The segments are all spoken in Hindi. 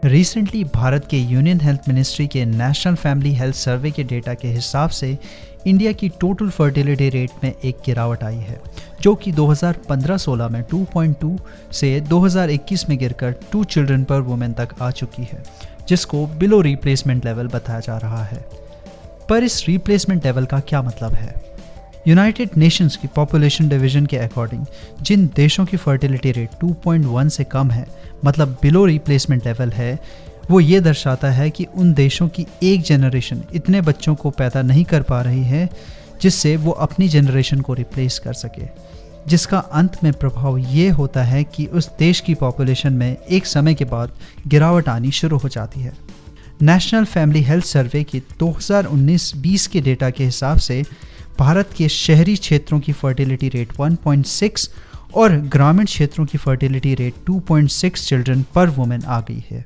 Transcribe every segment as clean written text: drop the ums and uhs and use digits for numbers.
रिसेंटली भारत के यूनियन हेल्थ मिनिस्ट्री के नेशनल फैमिली हेल्थ सर्वे के डेटा के हिसाब से इंडिया की टोटल फर्टिलिटी रेट में एक गिरावट आई है, जो कि 2015-16 में 2.2 से 2021 में गिरकर 2 चिल्ड्रन पर वुमेन तक आ चुकी है, जिसको बिलो रिप्लेसमेंट लेवल बताया जा रहा है। पर इस रिप्लेसमेंट लेवल का क्या मतलब है? यूनाइटेड नेशंस की पॉपुलेशन डिवीजन के अकॉर्डिंग जिन देशों की फर्टिलिटी रेट 2.1 से कम है, मतलब बिलो रिप्लेसमेंट लेवल है, वो ये दर्शाता है कि उन देशों की एक जनरेशन इतने बच्चों को पैदा नहीं कर पा रही है जिससे वो अपनी जनरेशन को रिप्लेस कर सके, जिसका अंत में प्रभाव ये होता है कि उस देश की पॉपुलेशन में एक समय के बाद गिरावट आनी शुरू हो जाती है। नेशनल फैमिली हेल्थ सर्वे की 2019-20 के डेटा के हिसाब से भारत के शहरी क्षेत्रों की फर्टिलिटी रेट 1.6 और ग्रामीण क्षेत्रों की फर्टिलिटी रेट 2.6 चिल्ड्रन पर वुमेन आ गई है।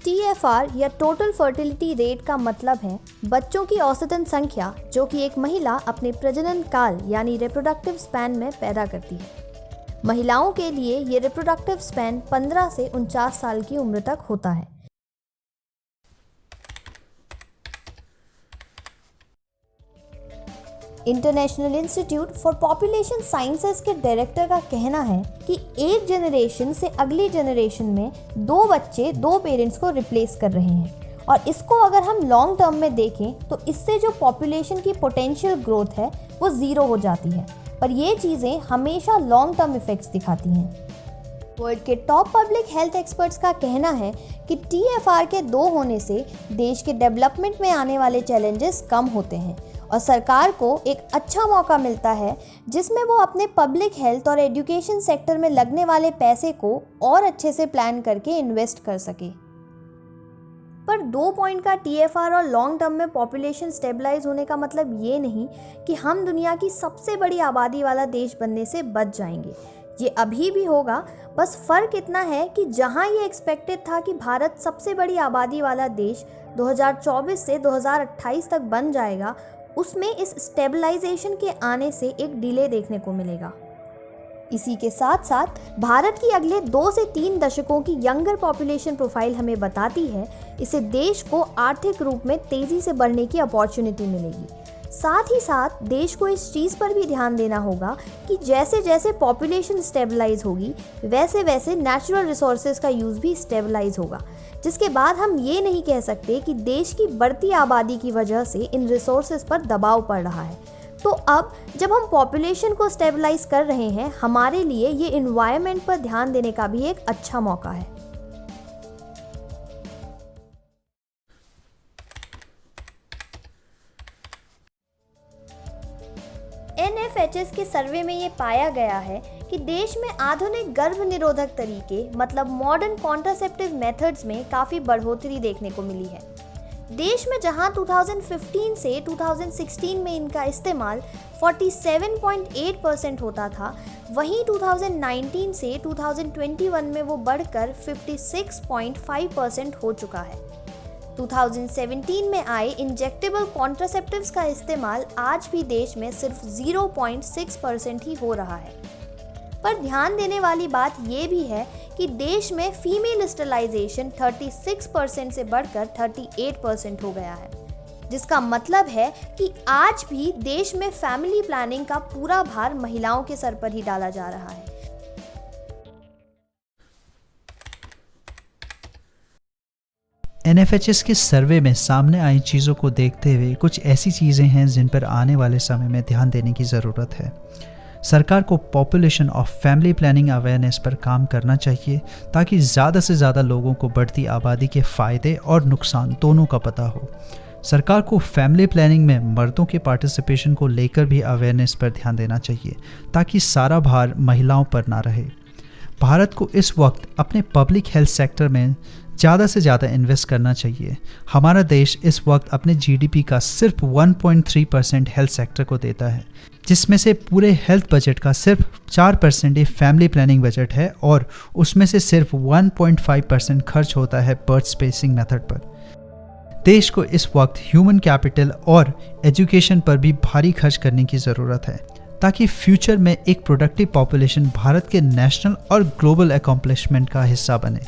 TFR या टोटल फर्टिलिटी रेट का मतलब है बच्चों की औसतन संख्या जो कि एक महिला अपने प्रजनन काल यानी रिप्रोडक्टिव स्पैन में पैदा करती है। महिलाओं के लिए ये रिप्रोडक्टिव स्पैन 15 से 49 साल की उम्र तक होता है। International institute for population sciences के डायरेक्टर का कहना है कि एक जनरेशन से अगली जनरेशन में 2 बच्चे 2 पेरेंट्स को रिप्लेस कर रहे हैं, और इसको अगर हम लॉन्ग टर्म में देखें तो इससे जो पॉपुलेशन की पोटेंशियल ग्रोथ है वो 0 हो जाती है। पर ये चीज़ें हमेशा लॉन्ग टर्म इफेक्ट्स दिखाती हैं। वर्ल्ड के टॉप पब्लिक हेल्थ एक्सपर्ट्स का कहना है कि TFR के 2 होने से देश के डेवलपमेंट में आने वाले चैलेंजेस कम होते हैं और सरकार को एक अच्छा मौका मिलता है जिसमें वो अपने पब्लिक हेल्थ और एजुकेशन सेक्टर में लगने वाले पैसे को और अच्छे से प्लान करके इन्वेस्ट कर सके। पर 2 पॉइंट का TFR और लॉन्ग टर्म में पॉपुलेशन स्टेबलाइज होने का मतलब ये नहीं कि हम दुनिया की सबसे बड़ी आबादी वाला देश बनने से बच जाएंगे। ये अभी भी होगा, बस फ़र्क इतना है कि जहाँ ये एक्सपेक्टेड था कि भारत सबसे बड़ी आबादी वाला देश 2024 से 2028 तक बन जाएगा, उसमें इस स्टेबलाइजेशन के आने से एक डिले देखने को मिलेगा। इसी के साथ साथ भारत की अगले 2 से 3 दशकों की यंगर पॉपुलेशन प्रोफाइल हमें बताती है इससे देश को आर्थिक रूप में तेज़ी से बढ़ने की अपॉर्चुनिटी मिलेगी। साथ ही साथ देश को इस चीज़ पर भी ध्यान देना होगा कि जैसे जैसे पॉपुलेशन स्टेबलाइज होगी वैसे वैसे नेचुरल रिसोर्सेज का यूज़ भी स्टेबलाइज होगा, जिसके बाद हम ये नहीं कह सकते कि देश की बढ़ती आबादी की वजह से इन रिसोर्सेज पर दबाव पड़ रहा है। तो अब जब हम पॉपुलेशन को स्टेबलाइज कर रहे हैं, हमारे लिए ये इन्वायरमेंट पर ध्यान देने का भी एक अच्छा मौका है। NFHS के सर्वे में ये पाया गया है कि देश में आधुनिक गर्भ निरोधक तरीके मतलब मॉडर्न कॉन्ट्रासेप्टिव मेथड्स में काफ़ी बढ़ोतरी देखने को मिली है। देश में जहां 2015 से 2016 में इनका इस्तेमाल 47.8% होता था, वहीं 2019 से 2021 में वो बढ़कर 56.5% हो चुका है। 2017 में आए इंजेक्टेबल कॉन्ट्रासेप्टिव्स का इस्तेमाल आज भी देश में सिर्फ 0.6% ही हो रहा है। पर ध्यान देने वाली बात ये भी है कि देश में फीमेल स्टरलाइजेशन 36% से बढ़कर 38% हो गया है, जिसका मतलब है कि आज भी देश में फैमिली प्लानिंग का पूरा भार महिलाओं के सर पर ही डाला जा रहा है। NFHS के सर्वे में सामने आई चीज़ों को देखते हुए कुछ ऐसी चीज़ें हैं जिन पर आने वाले समय में ध्यान देने की ज़रूरत है। सरकार को पॉपुलेशन और फैमिली प्लानिंग अवेयरनेस पर काम करना चाहिए ताकि ज़्यादा से ज़्यादा लोगों को बढ़ती आबादी के फ़ायदे और नुकसान दोनों का पता हो। सरकार को फैमिली प्लानिंग में मर्दों के पार्टिसिपेशन को लेकर भी अवेयरनेस पर ध्यान देना चाहिए ताकि सारा भार महिलाओं पर ना रहे। भारत को इस वक्त अपने पब्लिक हेल्थ सेक्टर में ज़्यादा से ज़्यादा इन्वेस्ट करना चाहिए। हमारा देश इस वक्त अपने GDP का सिर्फ 1.3% हेल्थ सेक्टर को देता है, जिसमें से पूरे हेल्थ बजट का सिर्फ 4% ही फैमिली प्लानिंग बजट है और उसमें से सिर्फ 1.5% खर्च होता है बर्थ स्पेसिंग मेथड पर। देश को इस वक्त ह्यूमन कैपिटल और एजुकेशन पर भी भारी खर्च करने की ज़रूरत है ताकि फ्यूचर में एक प्रोडक्टिव पॉपुलेशन भारत के नेशनल और ग्लोबल अकॉम्प्लिशमेंट का हिस्सा बने।